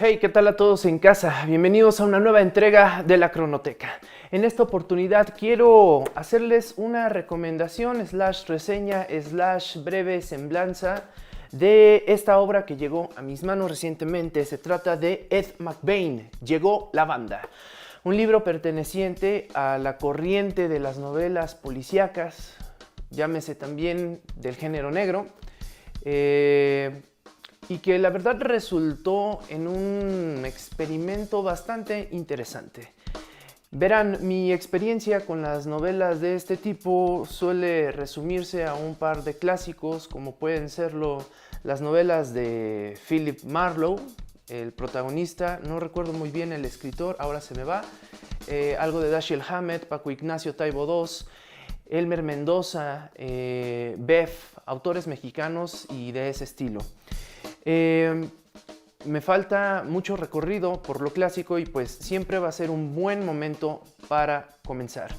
Hey, ¿qué tal a todos en casa? Bienvenidos a una nueva entrega de la Cronoteca. En esta oportunidad quiero hacerles una recomendación, reseña, breve semblanza de esta obra que llegó a mis manos recientemente. Se trata de Ed McBain, Llegó la banda. Un libro perteneciente a la corriente de las novelas policíacas, llámese también del género negro, y que la verdad resultó en un experimento bastante interesante. Verán, mi experiencia con las novelas de este tipo suele resumirse a un par de clásicos, como pueden serlo las novelas de Philip Marlowe, el protagonista, no recuerdo muy bien el escritor, ahora se me va, algo de Dashiell Hammett, Paco Ignacio Taibo II, Elmer Mendoza, Bef, autores mexicanos y de ese estilo. Me falta mucho recorrido por lo clásico y pues siempre va a ser un buen momento para comenzar.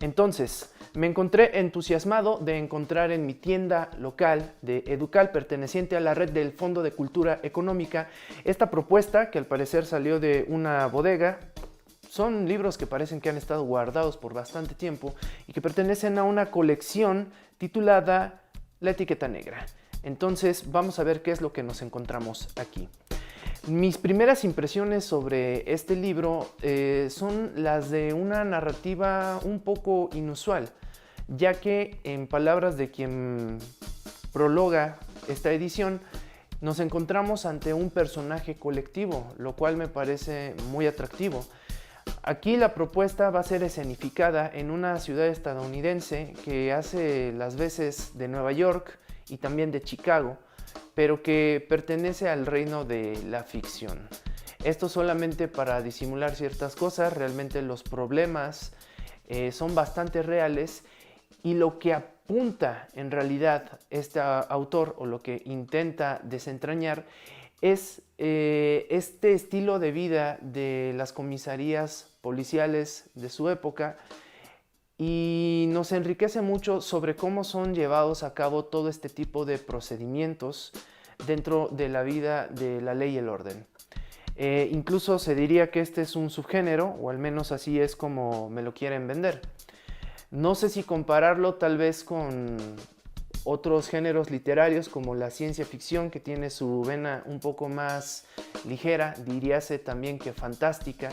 Entonces, me encontré entusiasmado de encontrar en mi tienda local de Educal, perteneciente a la red del Fondo de Cultura Económica, esta propuesta que al parecer salió de una bodega. Son libros que parecen que han estado guardados por bastante tiempo y que pertenecen a una colección titulada La Etiqueta Negra. Entonces vamos a ver qué es lo que nos encontramos aquí. Mis primeras impresiones sobre este libro son las de una narrativa un poco inusual, ya que en palabras de quien prologa esta edición, nos encontramos ante un personaje colectivo, lo cual me parece muy atractivo. Aquí la propuesta va a ser escenificada en una ciudad estadounidense que hace las veces de Nueva York y también de Chicago, pero que pertenece al reino de la ficción. Esto solamente para disimular ciertas cosas. Realmente los problemas son bastante reales y lo que apunta en realidad este autor, o lo que intenta desentrañar, es este estilo de vida de las comisarías policiales de su época, y nos enriquece mucho sobre cómo son llevados a cabo todo este tipo de procedimientos dentro de la vida de la ley y el orden. Incluso se diría que este es un subgénero, o al menos así es como me lo quieren vender. No sé si compararlo tal vez con otros géneros literarios como la ciencia ficción, que tiene su vena un poco más ligera, diríase también que fantástica,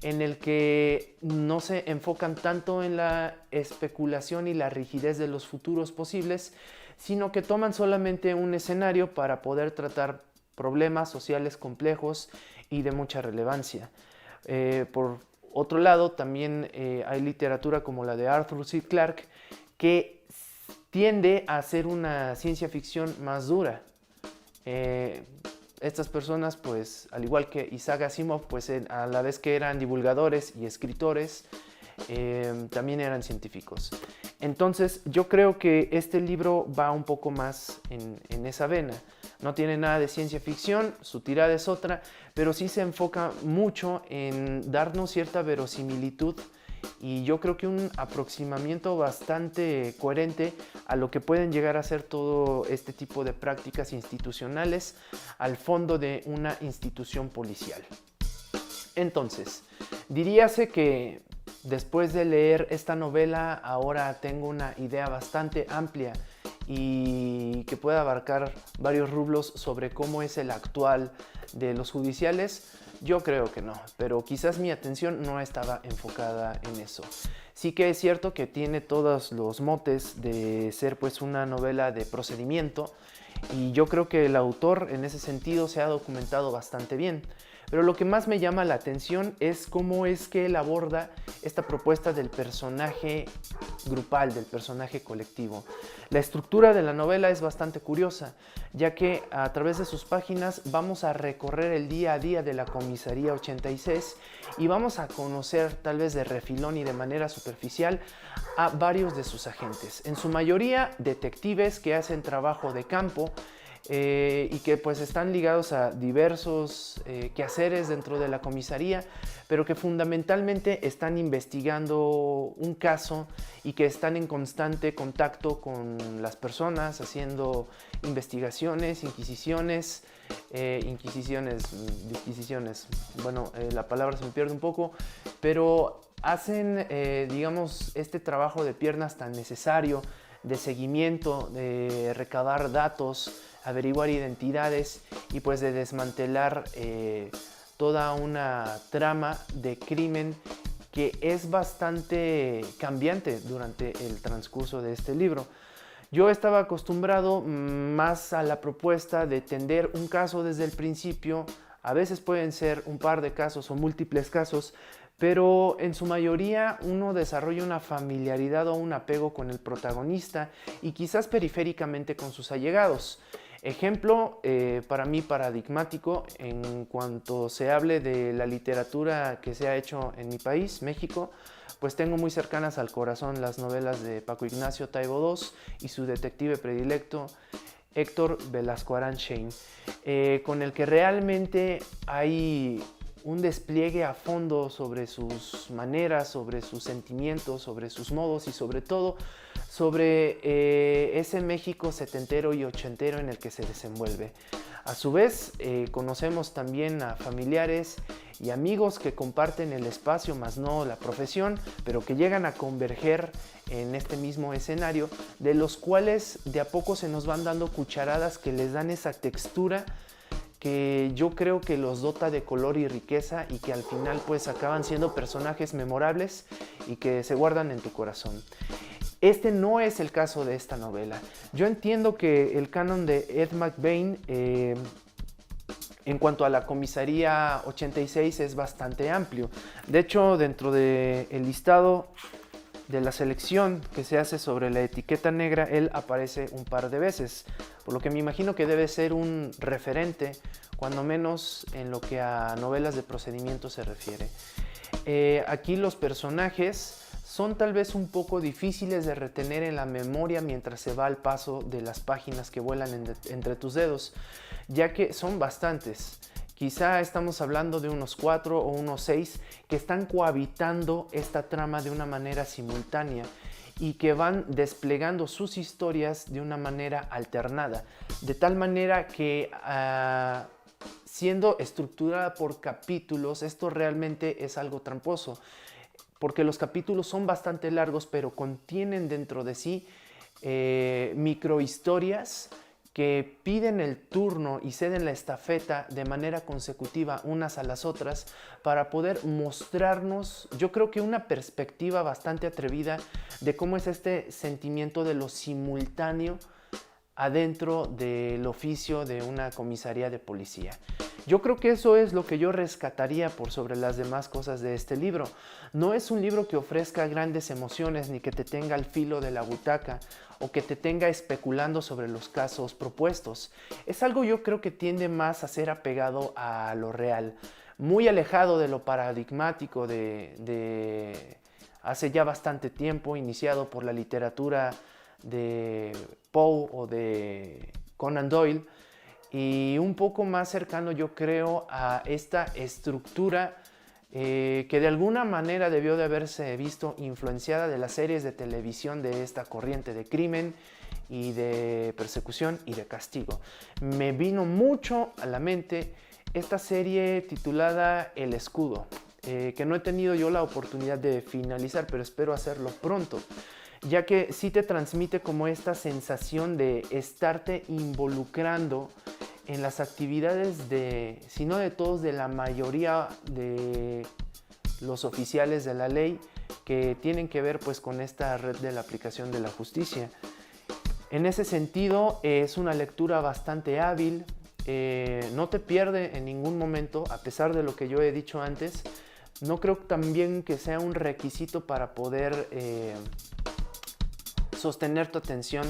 en el que no se enfocan tanto en la especulación y la rigidez de los futuros posibles, sino que toman solamente un escenario para poder tratar problemas sociales complejos y de mucha relevancia. Por otro lado, también hay literatura como la de Arthur C. Clarke, que tiende a ser una ciencia ficción más dura. Estas personas, pues, al igual que Isaac Asimov, pues a la vez que eran divulgadores y escritores, también eran científicos. Entonces, yo creo que este libro va un poco más en esa vena. No tiene nada de ciencia ficción, su tirada es otra, pero sí se enfoca mucho en darnos cierta verosimilitud y yo creo que un aproximamiento bastante coherente a lo que pueden llegar a ser todo este tipo de prácticas institucionales al fondo de una institución policial. Entonces, diríase que después de leer esta novela ahora tengo una idea bastante amplia y que puede abarcar varios rubros sobre cómo es el actual de los judiciales. Yo creo que no, pero quizás mi atención no estaba enfocada en eso. Sí que es cierto que tiene todos los motes de ser pues una novela de procedimiento, y yo creo que el autor en ese sentido se ha documentado bastante bien. Pero lo que más me llama la atención es cómo es que él aborda esta propuesta del personaje grupal, del personaje colectivo. La estructura de la novela es bastante curiosa, ya que a través de sus páginas vamos a recorrer el día a día de la Comisaría 86 y vamos a conocer, tal vez de refilón y de manera superficial, a varios de sus agentes. En su mayoría detectives que hacen trabajo de campo, y que pues están ligados a diversos quehaceres dentro de la comisaría, pero que fundamentalmente están investigando un caso y que están en constante contacto con las personas, haciendo investigaciones, inquisiciones, disquisiciones, bueno, la palabra se me pierde un poco, pero hacen, digamos, este trabajo de piernas tan necesario, de seguimiento, de recabar datos, averiguar identidades y pues de desmantelar toda una trama de crimen que es bastante cambiante durante el transcurso de este libro. Yo estaba acostumbrado más a la propuesta de tender un caso desde el principio. A veces pueden ser un par de casos o múltiples casos, pero en su mayoría uno desarrolla una familiaridad o un apego con el protagonista y quizás periféricamente con sus allegados. Ejemplo para mí paradigmático en cuanto se hable de la literatura que se ha hecho en mi país, México, pues tengo muy cercanas al corazón las novelas de Paco Ignacio Taibo II y su detective predilecto Héctor Velasco Aranchain, con el que realmente hay un despliegue a fondo sobre sus maneras, sobre sus sentimientos, sobre sus modos y sobre todo sobre ese México setentero y ochentero en el que se desenvuelve. A su vez, conocemos también a familiares y amigos que comparten el espacio, más no la profesión, pero que llegan a converger en este mismo escenario, de los cuales de a poco se nos van dando cucharadas que les dan esa textura que yo creo que los dota de color y riqueza y que al final pues acaban siendo personajes memorables y que se guardan en tu corazón. Este no es el caso de esta novela. Yo entiendo que el canon de Ed McBain en cuanto a la comisaría 86 es bastante amplio. De hecho, dentro del listado de la selección que se hace sobre la etiqueta negra, él aparece un par de veces, por lo que me imagino que debe ser un referente, cuando menos en lo que a novelas de procedimiento se refiere. Aquí los personajes son tal vez un poco difíciles de retener en la memoria mientras se va al paso de las páginas que vuelan entre tus dedos, ya que son bastantes. Quizá estamos hablando de unos 4 o unos 6 que están cohabitando esta trama de una manera simultánea y que van desplegando sus historias de una manera alternada, de tal manera que siendo estructurada por capítulos, esto realmente es algo tramposo, porque los capítulos son bastante largos, pero contienen dentro de sí microhistorias que piden el turno y ceden la estafeta de manera consecutiva unas a las otras para poder mostrarnos, yo creo que una perspectiva bastante atrevida de cómo es este sentimiento de lo simultáneo adentro del oficio de una comisaría de policía. Yo creo que eso es lo que yo rescataría por sobre las demás cosas de este libro. No es un libro que ofrezca grandes emociones ni que te tenga al filo de la butaca o que te tenga especulando sobre los casos propuestos. Es algo yo creo que tiende más a ser apegado a lo real, muy alejado de lo paradigmático de hace ya bastante tiempo, iniciado por la literatura de Poe o de Conan Doyle, y un poco más cercano yo creo a esta estructura que de alguna manera debió de haberse visto influenciada de las series de televisión de esta corriente de crimen y de persecución y de castigo. Me vino mucho a la mente esta serie titulada El Escudo, que no he tenido yo la oportunidad de finalizar, pero espero hacerlo pronto, ya que sí te transmite como esta sensación de estarte involucrando en las actividades de, si no de todos, de la mayoría de los oficiales de la ley que tienen que ver pues con esta red de la aplicación de la justicia. En ese sentido es una lectura bastante hábil, no te pierde en ningún momento, a pesar de lo que yo he dicho antes. No creo también que sea un requisito para poder sostener tu atención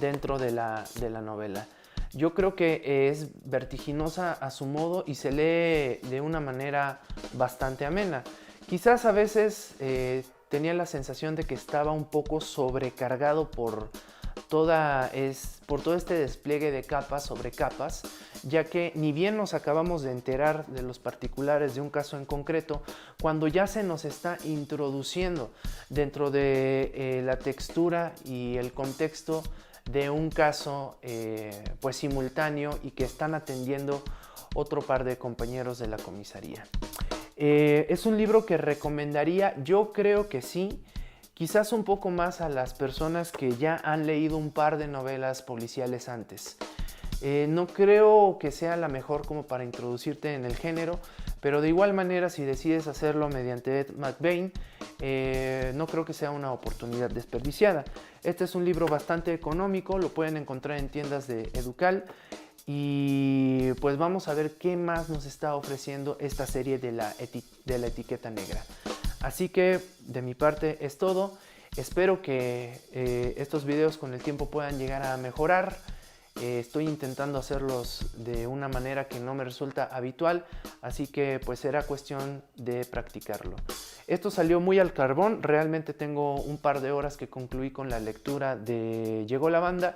dentro de la novela. Yo creo que es vertiginosa a su modo y se lee de una manera bastante amena. Quizás a veces tenía la sensación de que estaba un poco sobrecargado por todo este despliegue de capas sobre capas, ya que ni bien nos acabamos de enterar de los particulares de un caso en concreto, cuando ya se nos está introduciendo dentro de la textura y el contexto de un caso pues simultáneo y que están atendiendo otro par de compañeros de la comisaría. Es un libro que recomendaría, yo creo que sí, quizás un poco más a las personas que ya han leído un par de novelas policiales antes. No creo que sea la mejor como para introducirte en el género, pero de igual manera si decides hacerlo mediante Ed McBain, no creo que sea una oportunidad desperdiciada. Este es un libro bastante económico, lo pueden encontrar en tiendas de Educal. Y pues vamos a ver qué más nos está ofreciendo esta serie de la etiqueta negra. Así que de mi parte es todo. Espero que estos videos con el tiempo puedan llegar a mejorar. Estoy intentando hacerlos de una manera que no me resulta habitual, así que pues será cuestión de practicarlo. Esto salió muy al carbón, realmente tengo un par de horas que concluí con la lectura de Llegó la banda,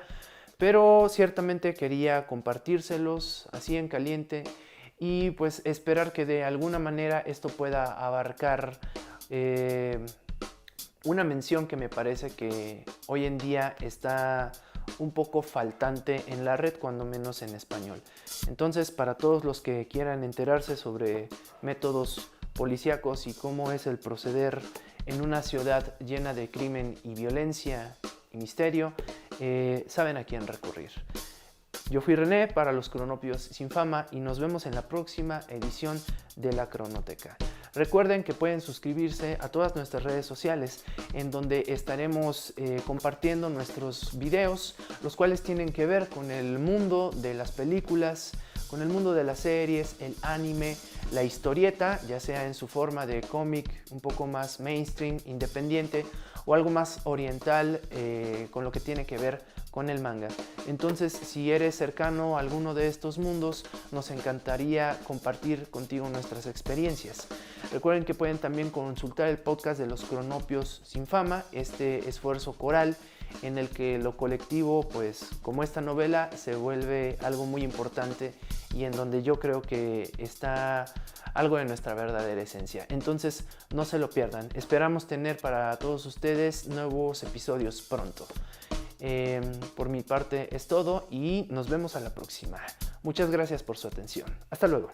pero ciertamente quería compartírselos así en caliente y pues esperar que de alguna manera esto pueda abarcar una mención que me parece que hoy en día está un poco faltante en la red, cuando menos en español. Entonces, para todos los que quieran enterarse sobre métodos policíacos y cómo es el proceder en una ciudad llena de crimen y violencia y misterio, saben a quién recurrir. Yo fui René para los Cronopios sin Fama y nos vemos en la próxima edición de la Cronoteca. Recuerden que pueden suscribirse a todas nuestras redes sociales en donde estaremos compartiendo nuestros videos, los cuales tienen que ver con el mundo de las películas, con el mundo de las series, el anime, la historieta, ya sea en su forma de cómic un poco más mainstream, independiente, o algo más oriental con lo que tiene que ver con el manga. Entonces, si eres cercano a alguno de estos mundos, nos encantaría compartir contigo nuestras experiencias. Recuerden que pueden también consultar el podcast de los Cronopios sin Fama, este esfuerzo coral en el que lo colectivo, pues como esta novela, se vuelve algo muy importante y en donde yo creo que está algo de nuestra verdadera esencia. Entonces, no se lo pierdan. Esperamos tener para todos ustedes nuevos episodios pronto. Por mi parte es todo y nos vemos a la próxima. Muchas gracias por su atención. Hasta luego.